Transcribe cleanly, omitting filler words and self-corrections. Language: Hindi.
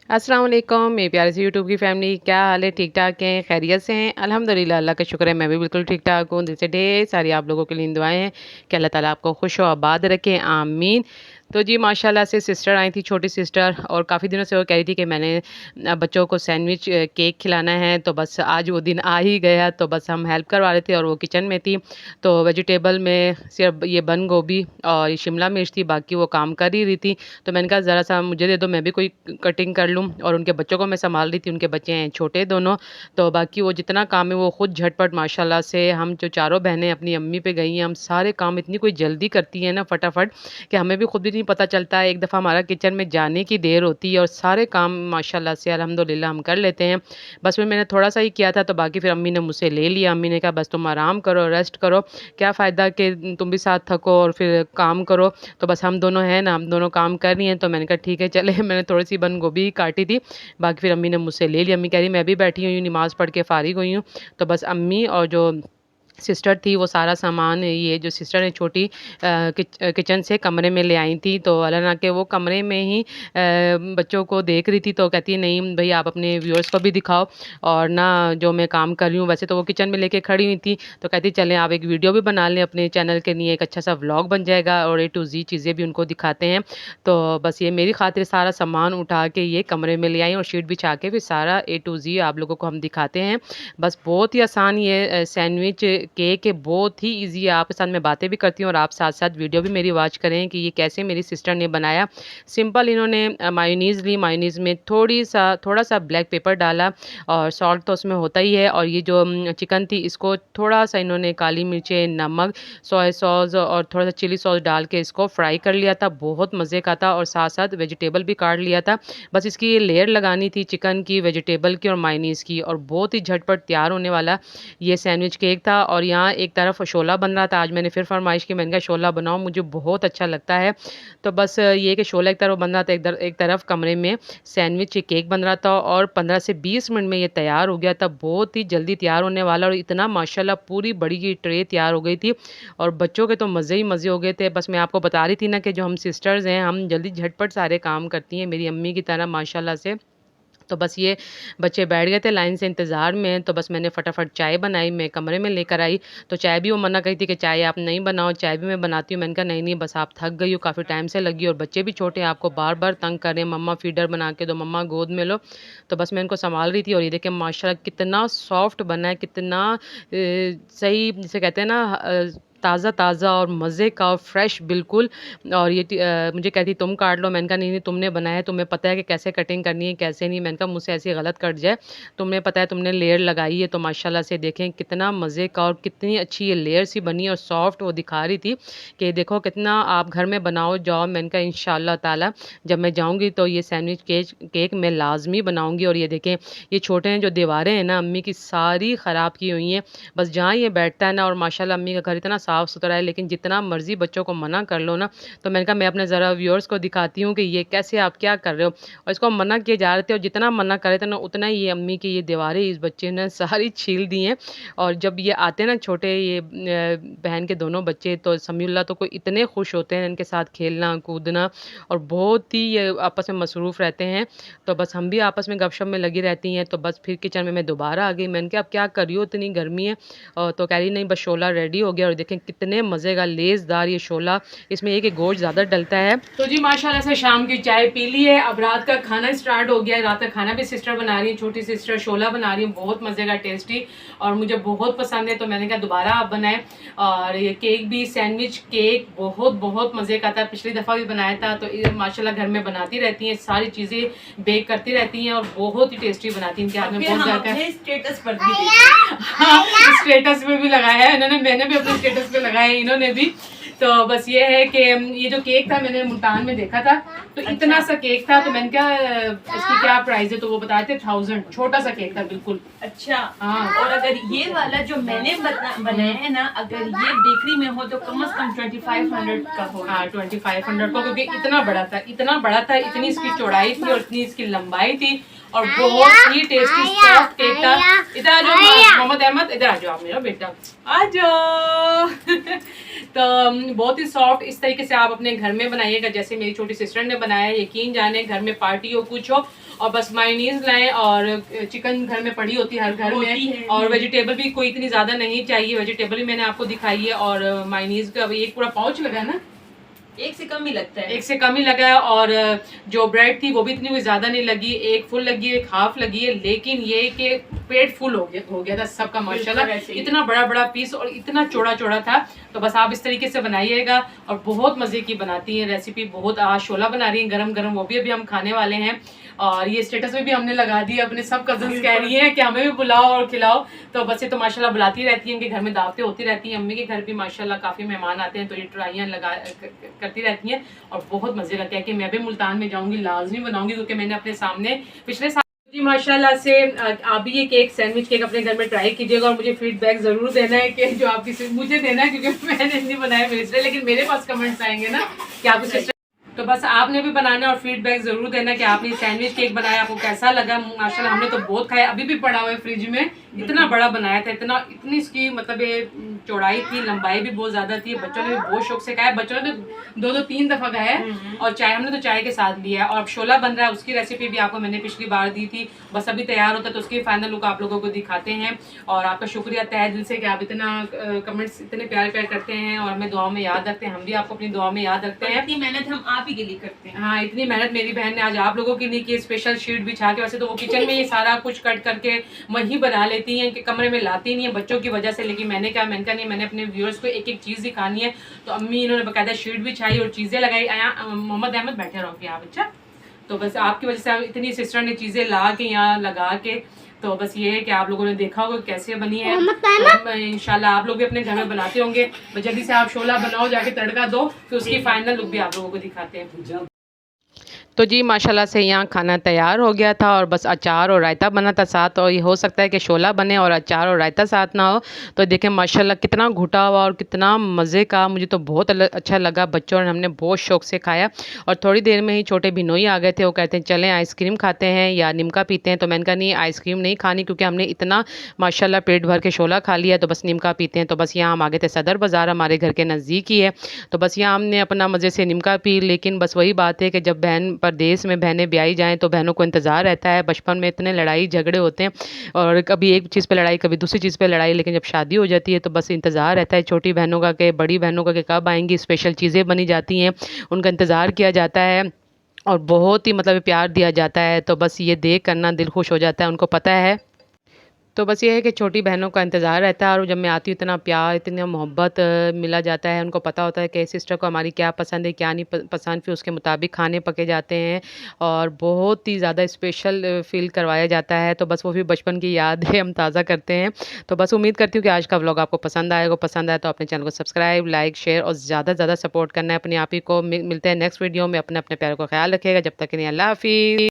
अस्सलाम वालेकुम मेरे प्यारे से यूट्यूब की फैमिली, क्या हाल है? ठीक-ठाक हैं? खैरियत से हैं? अल्हम्दुलिल्लाह, अल्लाह का शुक्र है, मैं भी बिल्कुल ठीक-ठाक हूँ। दिल से ढेर सारी आप लोगों के लिए दुआएँ हैं कि अल्लाह ताला आपको खुश और आबाद रखे, आमीन। तो जी माशाल्लाह से सिस्टर आई थी, छोटी सिस्टर, और काफ़ी दिनों से वो कह रही थी कि मैंने बच्चों को सैंडविच केक खिलाना है, तो बस आज वो दिन आ ही गया। तो बस हम हेल्प करवा रहे थे और वो किचन में थी। तो वेजिटेबल में सिर्फ ये बंद गोभी और ये शिमला मिर्च थी, बाकी वो काम कर ही रही थी। तो मैंने कहा ज़रा-सा मुझे दे दो, मैं भी कोई कटिंग कर लूँ, और उनके बच्चों को मैं सँभाल रही थी, उनके बच्चे हैं छोटे दोनों। तो बाकी वो जितना काम है वो खुद झटपट माशाल्लाह से, हम जो चारों बहनें अपनी अम्मी पे गई हैं, हम सारे काम इतनी कोई जल्दी करती हैं ना फटाफट, कि हमें भी खुद भी नहीं पता चलता है। एक दफ़ा हमारा किचन में जाने की देर होती है और सारे काम माशाल्लाह से अल्हम्दुलिल्लाह हम कर लेते हैं। बस फिर मैंने थोड़ा-सा ही किया था, तो बाकी फिर अम्मी ने मुझसे ले लिया। अम्मी ने कहा बस तुम आराम करो, रेस्ट करो, क्या फ़ायदा कि तुम भी साथ थको और फिर काम करो। तो बस हम दोनों हैं ना, हम दोनों काम कर रही हैं। तो मैंने कहा ठीक है चले मैंने थोड़ी-सी बंद गोभी काटी थी, बाकी फिर अम्मी ने मुझसे ले लिया। अम्मी कह रही मैं भी बैठी हुई हूँ, नमाज़ पढ़ के फ़ारिग हुई हूँ। तो बस अम्मी और जो सिस्टर थी वो सारा सामान, ये जो सिस्टर है छोटी, किचन से कमरे में ले आई थी। तो हालांकि वो कमरे में ही बच्चों को देख रही थी, तो कहती है नहीं भई आप अपने व्यूअर्स को भी दिखाओ, और ना जो मैं काम कर रही हूँ। वैसे तो वो किचन में लेके खड़ी हुई थी, तो कहती चलें आप एक वीडियो भी बना लें अपने चैनल के लिए, एक अच्छा सा व्लॉग बन जाएगा और ए टू ज़ी चीज़ें भी उनको दिखाते हैं। तो बस ये मेरी खातिर सारा सामान उठा के ये कमरे में ले आई और शीट बिछा के फिर सारा ए टू ज़ी आप लोगों को हम दिखाते हैं। बस बहुत ही आसान ये सैंडविच केक है, बहुत ही ईज़ी है। आपके साथ मैं बातें भी करती हूँ और आप साथ-साथ वीडियो भी मेरी वॉच करें कि ये कैसे मेरी सिस्टर ने बनाया। सिंपल इन्होंने मायोनीज़ ली, मायोनीज़ में थोड़ा-सा ब्लैक पेपर डाला, और सॉल्ट तो उसमें होता ही है, और ये जो चिकन थी इसको थोड़ा-सा इन्होंने काली मिर्चें, नमक, सोया सॉस और थोड़ा-सा चिली सॉस डाल के इसको फ्राई कर लिया था। बहुत मज़े का था, और साथ-साथ वेजिटेबल भी काट लिया था। बस इसकी ये लेयर लगानी थी चिकन की, वेजिटेबल की और मायोनीज़ की, और बहुत ही झटपट तैयार होने वाला ये सैंडविच केक था। और यहाँ एक तरफ शोला बन रहा था, आज मैंने फिर फ़रमाइश की, मैंने कहा शोला बनाओ, मुझे बहुत अच्छा लगता है। तो बस ये कि शोला एक तरफ बन रहा था, एक तरफ कमरे में सैंडविच केक बन रहा था, और 15 से 20 मिनट में ये तैयार हो गया था। बहुत ही जल्दी तैयार होने वाला, और इतना माशाल्लाह पूरी बड़ी की ट्रे तैयार हो गई थी, और बच्चों के तो मज़े ही मज़े हो गए थे। बस मैं आपको बता रही थी ना कि जो हम सिस्टर्स हैं, हम जल्दी झटपट सारे काम करती हैं, मेरी अम्मी की तरह माशाल्लाह से। तो बस ये बच्चे बैठ गए थे लाइन से इंतज़ार में, तो बस मैंने फटाफट चाय बनाई, मैं कमरे में लेकर आई। तो चाय भी वो मना करी थी कि चाय आप नहीं बनाओ, चाय भी मैं बनाती हूँ। मैंने कहा नहीं, नहीं बस आप थक गई हो, काफ़ी टाइम से लगी हो, और बच्चे भी छोटे हैं, आपको बार-बार तंग कर रहे हैं, मम्मा फीडर बना के दो, मम्मा गोद में लो। तो बस मैं इनको सँभाल रही थी, और ये देखिए माशाल्लाह कितना सॉफ्ट बना है, कितना सही जिसे कहते हैं ना ताज़ा-ताज़ा और मज़े का और फ्रेश बिल्कुल। और ये मुझे कहती तुम काट लो, मैंने कहा नहीं, नहीं तुमने बनाया है, तुम्हें पता है कि कैसे कटिंग करनी है, कैसे नहीं। मैंने कहा मुझसे ऐसे गलत कट जाए, तुम्हें पता है, तुमने लेयर लगाई है। तो माशाल्लाह से देखें कितना मज़े का और कितनी अच्छी ये लेयर सी बनी और सॉफ्ट वो दिखा रही थी कि देखो कितना आप घर में बनाओ जाओ। मैंने कहा इंशाअल्लाह ताला जब मैं जाऊँगी तो ये सैंडविच केक मैं लाज़मी बनाऊँगी। और ये देखें ये छोटे हैं जो दीवारें हैं ना अम्मी की सारी ख़राब की हुई हैं। बस जहाँ ये बैठता है ना, और माशाल्लाह अम्मी का घर इतना साफ़-सुथरा है, लेकिन जितना मर्ज़ी बच्चों को मना कर लो ना, तो मैंने कहा मैं अपने ज़रा व्यूअर्स को दिखाती हूँ कि ये कैसे आप क्या कर रहे हो। और इसको मना किए जा रहे थे, और जितना मना कर रहे थे ना, उतना ही ये अम्मी की ये दीवारें इस बच्चे ने सारी छील दी हैं। और जब ये आते हैं ना छोटे ये बहन के दोनों बच्चे, तो समीउल्लाह तो कोई इतने खुश होते हैं इनके साथ खेलना, कूदना, और बहुत ही ये आपस में मसरूफ़ रहते हैं। तो बस हम भी आपस में गपशप में लगी रहती हैं। तो बस फिर किचन में मैं दोबारा आ गई। मैंने कहा अब क्या कर रही हो, इतनी गर्मी है। तो कह रही नहीं बस शोला रेडी हो गया, और देखें कितने मज़े का लेज़दार ये शोला, इसमें एक गोश्त ज़्यादा डलता है। तो जी माशाल्लाह से शाम की चाय पी ली है, अब रात का खाना स्टार्ट हो गया है। रात का खाना भी सिस्टर बना रही है, छोटी सिस्टर शोला बना रही है, बहुत मज़े का टेस्टी, और मुझे बहुत पसंद है। तो मैंने कहा दोबारा आप बनाएं। और ये केक भी, सैंडविच केक बहुत बहुत मज़े का था, पिछली दफ़ा भी बनाया था। तो ये माशाल्लाह घर में बनाती रहती हैं, सारी चीज़ें बेक करती रहती हैं, और बहुत ही टेस्टी बनाती हैं। इनके हाथ में बहुत ज़्यादा स्टेटस पर भी स्टेटस पे भी लगाया है इन्होंने, मैंने भी अपने स्टेटस पे लगाया है, इन्होंने भी। तो बस ये है कि ये जो केक था मैंने मुल्तान में देखा था, तो इतना सा केक था। तो मैंने कहा इसकी क्या प्राइस है, तो वो बताए थे 1000, छोटा सा केक था बिल्कुल। अच्छा हाँ, और अगर ये वाला जो मैंने बनाया है ना, अगर ये बेकरी में हो तो कम से कम 2500 का हो। हाँ 2500 को, क्योंकि इतना बड़ा था, इतना बड़ा था, इतनी इसकी चौड़ाई थी और इतनी इसकी लंबाई थी, और बहुत ही टेस्टी सॉफ्ट केक था। इधर आ जाओ मोहम्मद अहमद, इधर आ जाओ आप मेरा बेटा, आ जाओ। तो बहुत ही सॉफ्ट, इस तरीके से आप अपने घर में बनाइएगा जैसे मेरी छोटी सिस्टर ने बनाया। यकीन जाने घर में पार्टी हो कुछ हो और बस मायोनीज लाएं, और चिकन घर में पड़ी होती है हर घर में, और वेजिटेबल भी कोई इतनी ज़्यादा नहीं चाहिए, वेजिटेबल भी मैंने आपको दिखाई है। और मायोनीज का एक पूरा पाउच लगा ना, एक से कम ही लगता है, एक से कम ही लगा है। और जो ब्रेड थी वो भी इतनी कोई ज्यादा नहीं लगी, एक फुल लगी है एक हाफ लगी है, लेकिन ये कि पेट फुल हो गया था सबका माशाल्लाह। इतना बड़ा बड़ा पीस और इतना चौड़ा चौड़ा था। तो बस आप इस तरीके से बनाइएगा और बहुत मजे की बनाती हैं रेसिपी। बहुत आज शोला बना रही है गरम गरम, वो भी अभी हम खाने वाले हैं। और ये स्टेटस में भी हमने लगा दिया, अपने सब कजन्स कह रही हैं कि हमें भी बुलाओ और खिलाओ। तो बस ये तो माशाल्लाह बुलाती रहती हैं, इनके घर में दावतें होती रहती हैं। अम्मी के घर भी माशाल्लाह काफ़ी मेहमान आते हैं, तो ये ट्राइयाँ करती रहती हैं और बहुत मज़े लगता है कि मैं भी मुल्तान में जाऊँगी लाजमी बनाऊँगी, क्योंकि मैंने अपने सामने पिछले साल जी माशाल्लाह से। आप भी ये केक सैंडविच केक अपने घर में ट्राई कीजिएगा और मुझे फीडबैक ज़रूर देना है कि जो आपकी मुझे देना है, क्योंकि मैंने नहीं बनाया मेरे से, लेकिन मेरे पास कमेंट्स आएंगे ना कि आपकी सिस्टर। तो बस आपने भी बनाना और फीडबैक जरूर देना कि आपने सैंडविच केक बनाया आपको कैसा लगा। माशाल्लाह हमने तो बहुत खाया, अभी भी पड़ा हुआ है फ्रिज में। इतना बड़ा बनाया था, इतनी इसकी मतलब ये चौड़ाई थी, लंबाई भी बहुत ज्यादा थी। बच्चों ने भी बहुत शौक से खाया, बच्चों ने तो 2-3 दफा खाया है। और चाय हमने तो चाय के साथ लिया है। और अब शोला बन रहा है, उसकी रेसिपी भी आपको मैंने पिछली बार दी थी, बस अभी तैयार होता है तो उसकी फाइनल लुक आप लोगों को दिखाते हैं। और आपका शुक्रिया तहे दिल से कि आप इतना कमेंट्स इतने प्यार प्यार करते हैं और हमें दुआ में याद रखते हैं। हम भी आपको अपनी दुआ में याद रखते हैं। इतनी मेहनत हम आप ही के लिए करते हैं। हाँ, इतनी मेहनत मेरी बहन ने आज आप लोगों के लिए की, स्पेशल शीट बिछा के। वैसे तो वो किचन में ये सारा कुछ कट करके वहीं बना लेती हैं कि कमरे में लाती नहीं है बच्चों की वजह से, लेकिन मैंने कहा नहीं, मैंने अपने व्यूअर्स को एक एक चीज़ दिखानी है। तो अम्मी इन्होंने बाकायदा शीट बिछाई और चीज़ें लगाई। मोहम्मद अहमद बैठे रहो कि आप, अच्छा तो बस आपकी वजह से इतनी सिस्टर ने चीज़ें ला के यहाँ लगा के। तो बस ये है कि आप लोगों ने देखा होगा कैसे बनी है। इंशाल्लाह आप लोग भी अपने घर में बनाते होंगे। जल्दी से आप शोला बनाओ, जाके तड़का दो, फिर उसकी फाइनल लुक भी आप लोगों को दिखाते हैं। तो जी माशाल्लाह से यहाँ खाना तैयार हो गया था और बस अचार और रायता बना था साथ। और ये हो सकता है कि शोला बने और अचार और रायता साथ ना हो। तो देखें माशाल्लाह कितना घुटा हुआ और कितना मज़े का, मुझे तो बहुत अच्छा लगा। बच्चों ने हमने बहुत शौक से खाया। और थोड़ी देर में ही छोटे बिनोई आ गए थे, वो कहते हैं चलें आइसक्रीम खाते हैं या निमका पीते हैं। तो मैंने कहा नहीं, आइसक्रीम नहीं खानी, क्योंकि हमने इतना माशाल्लाह पेट भर के शोला खा लिया, तो बस निमका पीते हैं। तो बस यहाँ हम आ गए थे, सदर बाज़ार हमारे घर के नज़दीक ही है। तो बस यहाँ हमने अपना मज़े से निमका पी। लेकिन बस वही बात है कि जब बहन परदेश में बहनें ब्याही जाएँ तो बहनों को इंतज़ार रहता है। बचपन में इतने लड़ाई झगड़े होते हैं और कभी एक चीज़ पे लड़ाई, कभी दूसरी चीज़ पे लड़ाई, लेकिन जब शादी हो जाती है तो बस इंतज़ार रहता है छोटी बहनों का कि बड़ी बहनों का कि कब आएँगी। स्पेशल चीज़ें बनी जाती हैं, उनका इंतज़ार किया जाता है और बहुत ही मतलब प्यार दिया जाता है। तो बस ये देख कर ना दिल खुश हो जाता है, उनको पता है। तो बस ये है कि छोटी बहनों का इंतज़ार रहता है और जब मैं आती हूँ इतना प्यार, इतना मोहब्बत मिला जाता है। उनको पता होता है कि सिस्टर को हमारी क्या पसंद है, क्या नहीं पसंद, फिर उसके मुताबिक खाने पके जाते हैं और बहुत ही ज़्यादा स्पेशल फ़ील करवाया जाता है। तो बस वो भी बचपन की यादें हम ताज़ा करते हैं। तो बस उम्मीद करती हूँ कि आज का व्लॉग आपको पसंद आएगा। पसंद आए तो अपने चैनल को सब्सक्राइब, लाइक, शेयर और ज़्यादा से ज़्यादा सपोर्ट करना है। अपने आप ही को मिलते हैं नेक्स्ट वीडियो में। अपने अपने प्यार को ख्याल रखिएगा। जब तक के लिए अल्लाह हाफ़िज़।